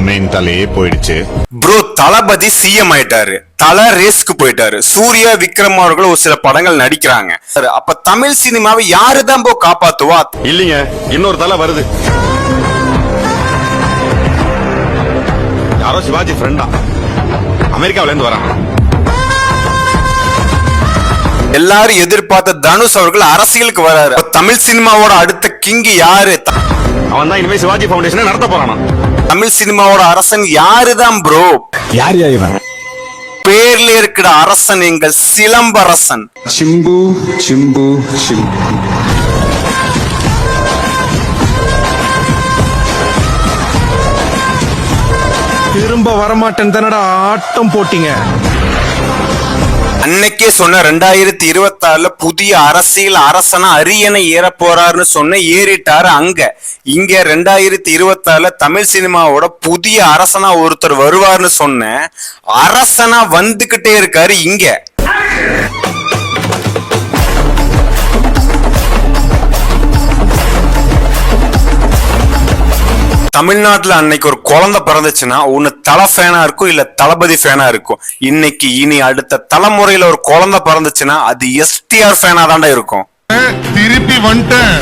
Main தலையே போயிடுச்சு bro. தளபதி CM ஆயிட்டாரு, தல ரேஸ்க்கு போயிட்டாரு. சூர்யா, விக்ரம் அவர்கள் ஒரு சில படங்கள் நடிக்கிறாங்க. அப்ப தமிழ் சினிமாவை யாருதான் போ காப்பாத்துவா? இல்லீங்க, இன்னொரு தலை வருது. யாரோ சிவாஜி ஃப்ரெண்டா, அமெரிக்காவில இருந்து வராங்க. எல்லாரும் எதிர்பார்த்த தனுஷ் அவர்கள் அரசியலுக்கு வராரு. தமிழ் சினிமாவோட அடுத்த கிங் யாரு? அவன் தான் இனிமே சிவாஜி ஃபவுண்டேஷனை நடத்த போறானா? தமிழ் சினிமாவோட அரசன் யாருதான் ப்ரோ? யார் இவன்? பேர்ல இருக்கிற அரசன் எங்கள் சிலம்பரசன். சிம்பு சிம்பு சிம்பு. திரும்ப வரமாட்டேன் தானடா ஆட்டம் போட்டீங்க. அன்னைக்கே சொன்ன 2026 புதிய அரசியல் அரசனா அரியணை ஏற போறாருன்னு சொன்ன ஏறிட்டாரு. இங்க 2026 தமிழ் சினிமாவோட புதிய அரசனா ஒருத்தர் வருவார்னு சொன்ன அரசனா வந்துகிட்டே இருக்காரு இங்க. தமிழ்நாட்டுல அன்னைக்கு ஒரு குழந்தை பிறந்துச்சுன்னா ஒண்ணு தலை ஃபேனா இருக்கும், இல்ல தளபதி ஃபேனா இருக்கும். இன்னைக்கு இனி அடுத்த தலைமுறையில ஒரு குழந்தை பிறந்துச்சுன்னா அது எஸ்டிஆர் ஃபேனா தாண்டா இருக்கும். திருப்பி வந்துட்டேன்,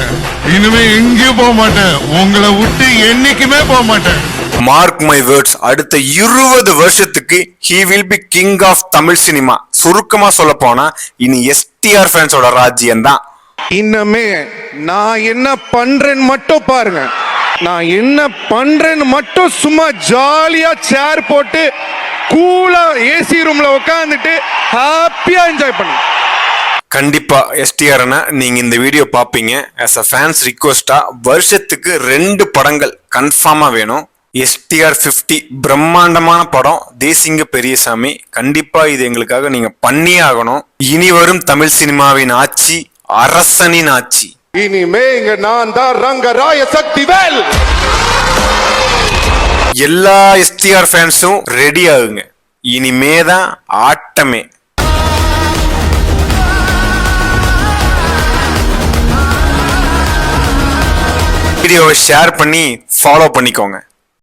இனிமே எங்கேயும் போக மாட்டேன், உங்களை விட்டு என்னைக்குமே போக மாட்டேன். மார்க் மை வேர்ட்ஸ், அடுத்த 20 வருஷத்துக்கு he will be king of Tamil cinema. சுருக்கமா சொல்ல போனா இனி எஸ்டிஆர் ஃபேன்ஸோட ராஜ்யம் தான். இன்னமே நான் என்ன பண்றேன்னு மட்டும் பாருங்க. நான் என்ன பண்றேன்னு மட்டும் சும்மா ஜாலியா சேர் போட்டு கூலா ஏசி ரூம்ல உட்காந்துட்டு ஹாப்பியா என்ஜாய் பண்ணுங்க. கண்டிப்பா எஸ்டிஆர் அண்ணா, நீங்க இந்த வீடியோ பாப்பீங்க. as a fans ரிக்வெஸ்டா வருஷத்துக்கு 2 படங்கள் கன்ஃபார்மா வேணும். எஸ்டிஆர் 50 பிரம்மாண்டமான படம், தேசிங்க பெரியசாமி. கண்டிப்பா இது எங்களுக்காக நீங்க பண்ணியே ஆகணும். இனி வரும் தமிழ் சினிமாவின் ஆட்சி அரசனின் ஆட்சி. இனிமே இங்க நான் தான் ரங்கராய சக்திவேல். எல்லா எஸ்டிஆர் ஃபேன்ஸும் ரெடி ஆகுங்க, இனிமேதான் ஆட்டமே. வீடியோவை ஷேர் பண்ணி ஃபாலோ பண்ணிக்கோங்க.